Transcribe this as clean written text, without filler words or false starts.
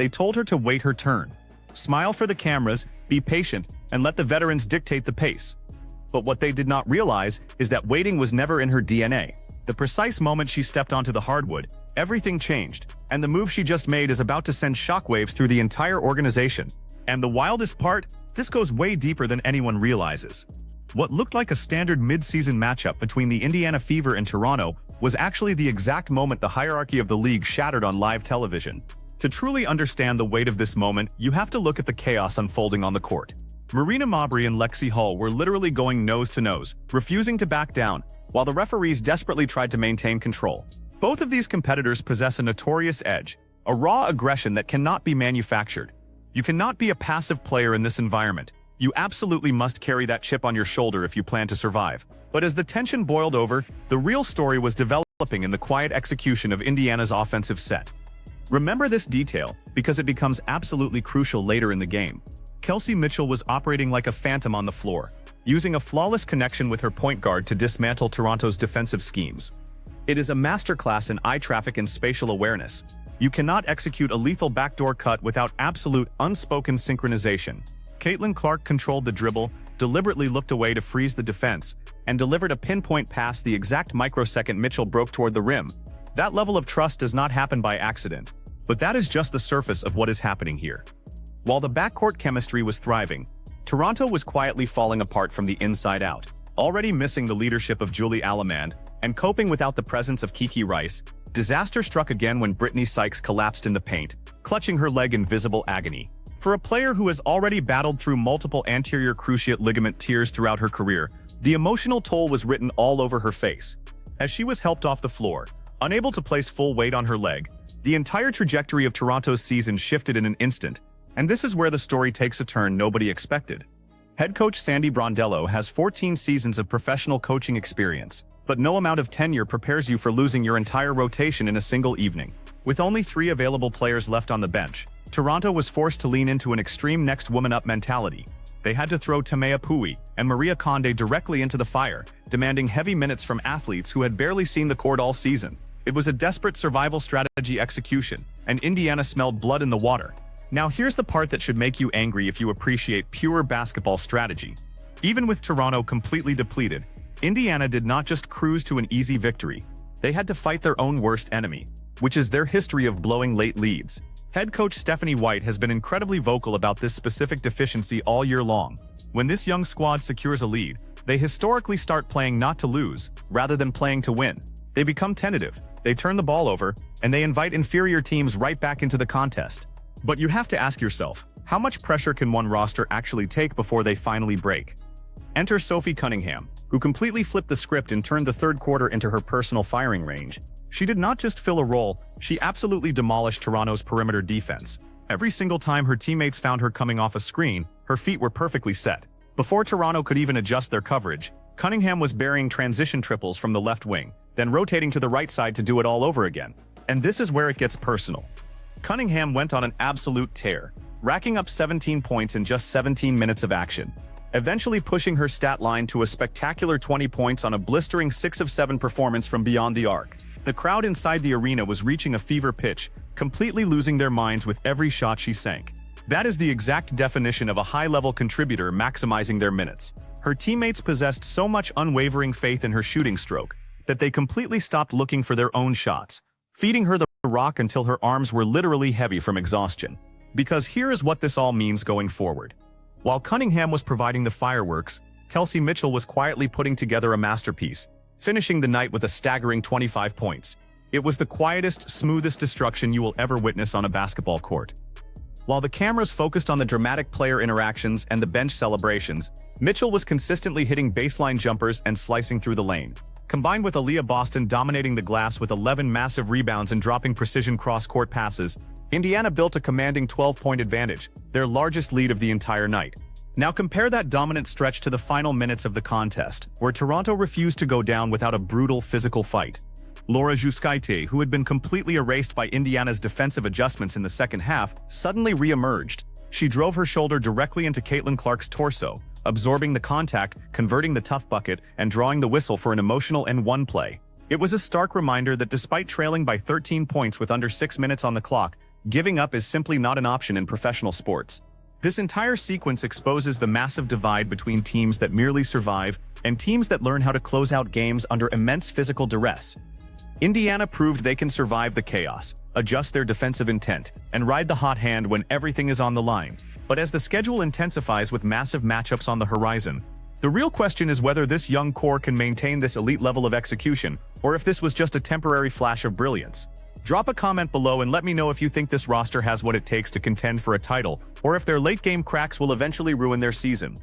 They told her to wait her turn. Smile for the cameras, be patient, and let the veterans dictate the pace. But what they did not realize is that waiting was never in her DNA. The precise moment she stepped onto the hardwood, everything changed, and the move she just made is about to send shockwaves through the entire organization. And the wildest part, this goes way deeper than anyone realizes. What looked like a standard mid-season matchup between the Indiana Fever and Toronto was actually the exact moment the hierarchy of the league shattered on live television. To truly understand the weight of this moment, you have to look at the chaos unfolding on the court. Marina Mabrey and Lexi Hull were literally going nose-to-nose, refusing to back down, while the referees desperately tried to maintain control. Both of these competitors possess a notorious edge, a raw aggression that cannot be manufactured. You cannot be a passive player in this environment. You absolutely must carry that chip on your shoulder if you plan to survive. But as the tension boiled over, the real story was developing in the quiet execution of Indiana's offensive set. Remember this detail, because it becomes absolutely crucial later in the game. Kelsey Mitchell was operating like a phantom on the floor, using a flawless connection with her point guard to dismantle Toronto's defensive schemes. It is a masterclass in eye traffic and spatial awareness. You cannot execute a lethal backdoor cut without absolute, unspoken synchronization. Caitlin Clark controlled the dribble, deliberately looked away to freeze the defense, and delivered a pinpoint pass the exact microsecond Mitchell broke toward the rim. That level of trust does not happen by accident. But that is just the surface of what is happening here. While the backcourt chemistry was thriving, Toronto was quietly falling apart from the inside out, already missing the leadership of Julie Alamand and coping without the presence of Kiki Rice. Disaster struck again when Brittany Sykes collapsed in the paint, clutching her leg in visible agony. For a player who has already battled through multiple anterior cruciate ligament tears throughout her career, the emotional toll was written all over her face. As she was helped off the floor, unable to place full weight on her leg, the entire trajectory of Toronto's season shifted in an instant, and this is where the story takes a turn nobody expected. Head coach Sandy Brondello has 14 seasons of professional coaching experience, but no amount of tenure prepares you for losing your entire rotation in a single evening. With only 3 available players left on the bench, Toronto was forced to lean into an extreme next woman up mentality. They had to throw Tamea Pui and Maria Conde directly into the fire, demanding heavy minutes from athletes who had barely seen the court all season. It was a desperate survival strategy execution, and Indiana smelled blood in the water. Now here's the part that should make you angry if you appreciate pure basketball strategy. Even with Toronto completely depleted, Indiana did not just cruise to an easy victory. They had to fight their own worst enemy, which is their history of blowing late leads. Head coach Stephanie White has been incredibly vocal about this specific deficiency all year long. When this young squad secures a lead, they historically start playing not to lose, rather than playing to win. They become tentative, they turn the ball over, and they invite inferior teams right back into the contest. But you have to ask yourself, how much pressure can one roster actually take before they finally break? Enter Sophie Cunningham, who completely flipped the script and turned the third quarter into her personal firing range. She did not just fill a role, she absolutely demolished Toronto's perimeter defense. Every single time her teammates found her coming off a screen, her feet were perfectly set. Before Toronto could even adjust their coverage, Cunningham was burying transition triples from the left wing, then rotating to the right side to do it all over again. And this is where it gets personal. Cunningham went on an absolute tear, racking up 17 points in just 17 minutes of action, eventually pushing her stat line to a spectacular 20 points on a blistering 6 of 7 performance from beyond the arc. The crowd inside the arena was reaching a fever pitch, completely losing their minds with every shot she sank. That is the exact definition of a high-level contributor maximizing their minutes. Her teammates possessed so much unwavering faith in her shooting stroke that they completely stopped looking for their own shots, feeding her the rock until her arms were literally heavy from exhaustion. Because here is what this all means going forward. While Cunningham was providing the fireworks, Kelsey Mitchell was quietly putting together a masterpiece, finishing the night with a staggering 25 points. It was the quietest, smoothest destruction you will ever witness on a basketball court. While the cameras focused on the dramatic player interactions and the bench celebrations, Mitchell was consistently hitting baseline jumpers and slicing through the lane. Combined with Aaliyah Boston dominating the glass with 11 massive rebounds and dropping precision cross-court passes, Indiana built a commanding 12-point advantage, their largest lead of the entire night. Now compare that dominant stretch to the final minutes of the contest, where Toronto refused to go down without a brutal physical fight. Laura Jouskaite, who had been completely erased by Indiana's defensive adjustments in the second half, suddenly re-emerged. She drove her shoulder directly into Caitlin Clark's torso, absorbing the contact, converting the tough bucket, and drawing the whistle for an emotional N1 play. It was a stark reminder that despite trailing by 13 points with under 6 minutes on the clock, Giving up is simply not an option in professional sports. This entire sequence exposes the massive divide between teams that merely survive and teams that learn how to close out games under immense physical duress. Indiana proved they can survive the chaos, adjust their defensive intent, and ride the hot hand when everything is on the line. But as the schedule intensifies with massive matchups on the horizon, the real question is whether this young core can maintain this elite level of execution, or if this was just a temporary flash of brilliance. Drop a comment below and let me know if you think this roster has what it takes to contend for a title, or if their late-game cracks will eventually ruin their season.